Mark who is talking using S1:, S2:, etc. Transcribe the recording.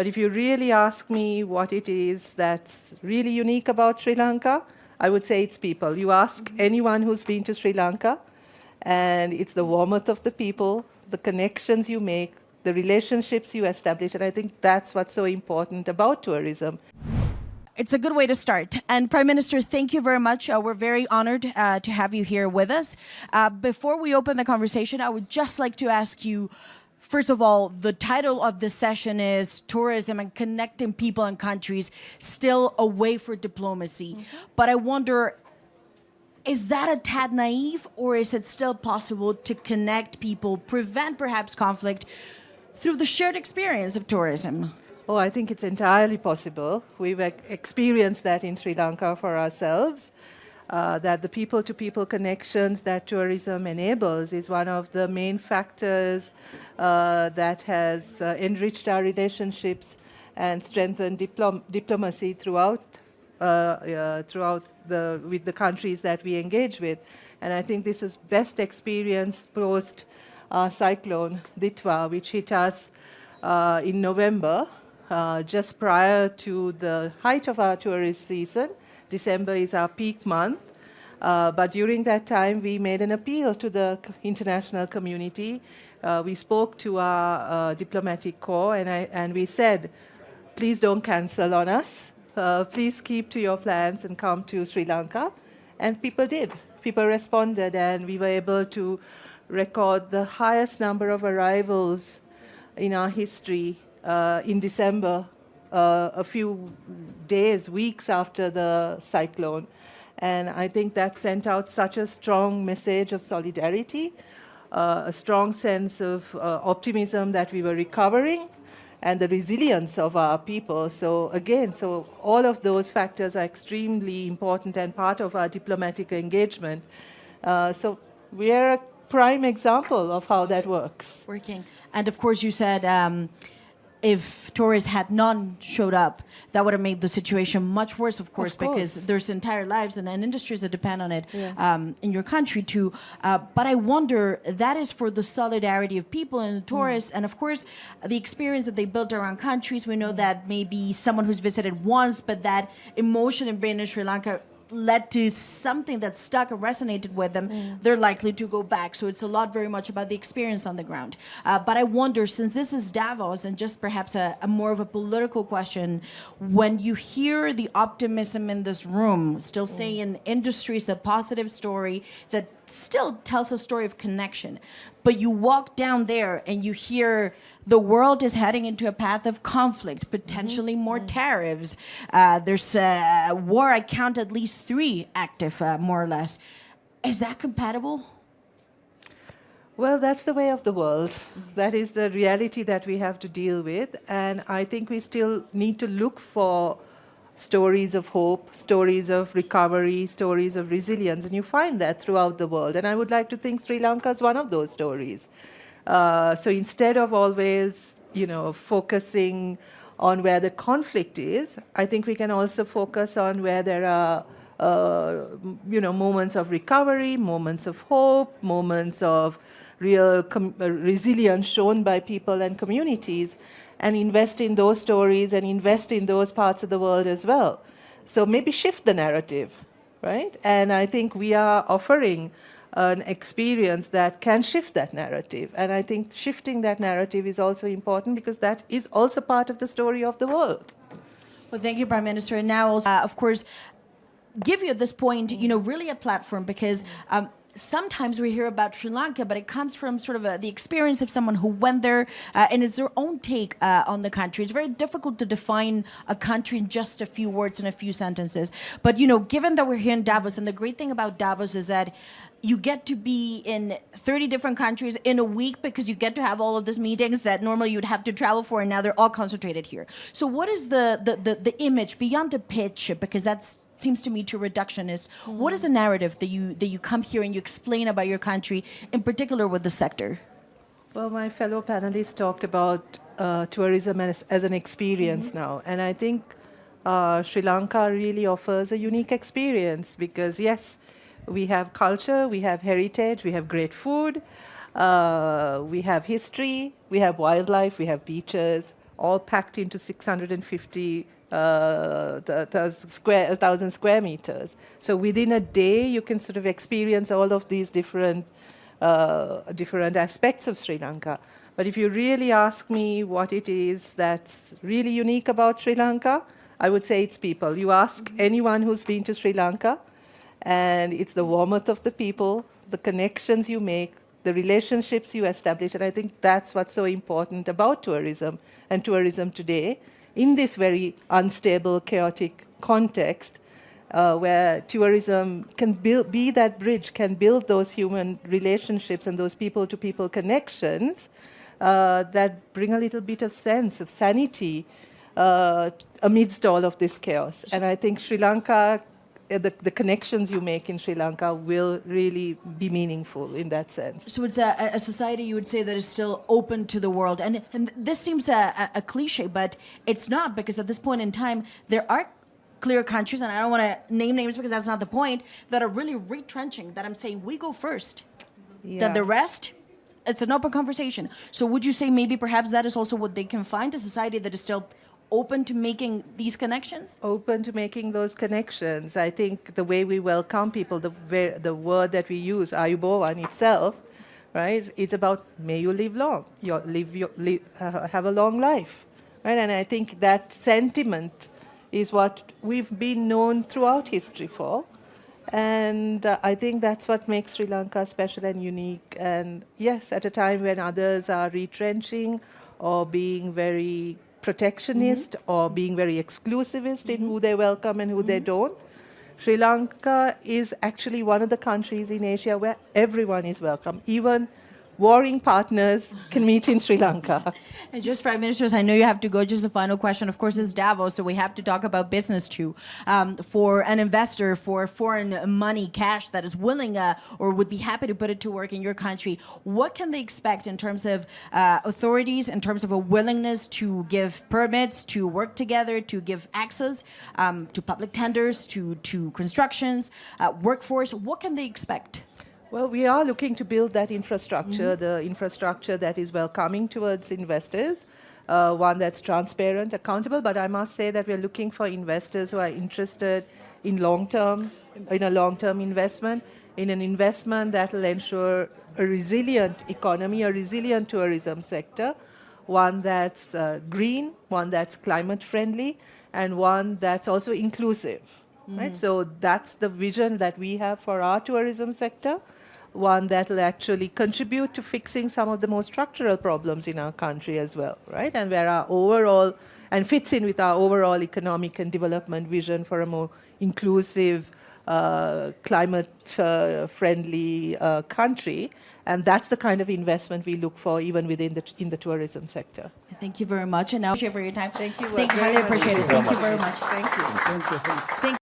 S1: But if you really ask me what it is that's really unique about Sri Lanka, I would say it's people. You ask anyone who's been to Sri Lanka, and it's the warmth of the people, the connections you make, the relationships you establish, and I think that's what's so important about tourism.
S2: It's a good way to start. And Prime Minister, thank you very much. We're very honored to have you here with us. Before we open the conversation, I would just like to ask you, first of all, the title of this session is Tourism and Connecting People and Countries, Still a Way for Diplomacy. But I wonder, is that a tad naive, or is it still possible to connect people, prevent perhaps conflict through the shared experience of tourism?
S1: Oh, I think it's entirely possible. We've experienced that in Sri Lanka for ourselves, that the people-to-people connections that tourism enables is one of the main factors that has enriched our relationships and strengthened diplomacy throughout with the countries that we engage with. And I think this was best experienced post cyclone Ditwa, which hit us in November. Just prior to the height of our tourist season. December is our peak month. But during that time, we made an appeal to the international community. We spoke to our diplomatic corps, and we said, please don't cancel on us. Please keep to your plans and come to Sri Lanka. And people did. People responded, and we were able to record the highest number of arrivals in our history in December, a few days, weeks after the cyclone. And I think that sent out such a strong message of solidarity, a strong sense of optimism that we were recovering, and the resilience of our people. So again, all of those factors are extremely important and part of our diplomatic engagement. So we are a prime example of how that works.
S2: Working. And of course, you said if tourists had none showed up, that would have made the situation much worse, of course, because there's entire lives and industries that depend on it.
S1: Yes.
S2: In your country too. But I wonder, that is for the solidarity of people and the tourists, and of course, the experience that they built around countries. We know that maybe someone who's visited once, but that emotion in being in Sri Lanka led to something that stuck and resonated with them, they're likely to go back. So it's a lot very much about the experience on the ground. But I wonder, since this is Davos, and just perhaps a more of a political question, when you hear the optimism in this room, still saying industry is a positive story that still tells a story of connection, but you walk down there and you hear the world is heading into a path of conflict, potentially more tariffs. There's a war, I count at least 3 active, more or less. Is that compatible?
S1: Well, that's the way of the world. That is the reality that we have to deal with. And I think we still need to look for stories of hope, stories of recovery, stories of resilience, and you find that throughout the world. And I would like to think Sri Lanka is one of those stories. So instead of always, focusing on where the conflict is, I think we can also focus on where there are, moments of recovery, moments of hope, moments of real resilience shown by people and communities, and invest in those stories and invest in those parts of the world as well. So maybe shift the narrative, right? And I think we are offering an experience that can shift that narrative. And I think shifting that narrative is also important because that is also part of the story of the world.
S2: Well, thank you, Prime Minister. And now, of course, give you at this point, really a platform, because sometimes we hear about Sri Lanka, but it comes from sort of the experience of someone who went there and is their own take on the country. It's very difficult to define a country in just a few words and a few sentences. But, given that we're here in Davos, and the great thing about Davos is that you get to be in 30 different countries in a week because you get to have all of these meetings that normally you'd have to travel for, and now they're all concentrated here. So what is the image beyond the pitch? Because that seems to me too reductionist. What is the narrative that you come here and you explain about your country, in particular with the sector?
S1: Well, my fellow panelists talked about tourism as an experience now, and I think Sri Lanka really offers a unique experience because, yes, we have culture, we have heritage, we have great food, we have history, we have wildlife, we have beaches. all packed into 650,000 square meters. So within a day, you can sort of experience all of these different aspects of Sri Lanka. But if you really ask me what it is that's really unique about Sri Lanka, I would say it's people. You ask anyone who's been to Sri Lanka, and it's the warmth of the people, the connections you make, the relationships you establish, and I think that's what's so important about tourism and tourism today in this very unstable, chaotic context, where tourism can be that bridge, can build those human relationships and those people-to-people connections that bring a little bit of sense of sanity amidst all of this chaos. And I think Sri Lanka, the connections you make in Sri Lanka will really be meaningful in that sense.
S2: So it's a society, you would say, that is still open to the world. And this seems a cliche, but it's not, because at this point in time, there are clear countries, and I don't want to name names because that's not the point, that are really retrenching, that I'm saying we go first.
S1: Yeah.
S2: Then the rest, it's an open conversation. So would you say maybe perhaps that is also what they can find, a society that is still open to making these connections?
S1: Open to making those connections. I think the way we welcome people, the word that we use, Ayubowan itself, right? It's about may you live long, have a long life, right? And I think that sentiment is what we've been known throughout history for. And I think that's what makes Sri Lanka special and unique. And yes, at a time when others are retrenching or being very protectionist or being very exclusivist in who they welcome and who they don't, Sri Lanka is actually one of the countries in Asia where everyone is welcome. Even warring partners can meet in Sri Lanka.
S2: And just Prime Ministers, I know you have to go. Just a final question. Of course, it's Davos, so we have to talk about business too. For an investor, for foreign money, cash that is willing or would be happy to put it to work in your country, what can they expect in terms of authorities, in terms of a willingness to give permits, to work together, to give access to public tenders, to constructions, workforce? What can they expect?
S1: Well, we are looking to build that infrastructure, the infrastructure that is welcoming towards investors, one that's transparent, accountable. But I must say that we're looking for investors who are interested in a long-term investment, in an investment that will ensure a resilient economy, a resilient tourism sector, one that's green, one that's climate-friendly, and one that's also inclusive. Right? So that's the vision that we have for our tourism sector, one that will actually contribute to fixing some of the most structural problems in our country as well, right? And where our overall, and fits in with our overall economic and development vision for a more inclusive, climate-friendly country. And that's the kind of investment we look for even within in the tourism sector.
S2: Thank you very much. And now, for your time.
S1: Thank you.
S2: Thank you. Highly appreciate it. Thank you very much.
S1: Thank you.
S2: Thank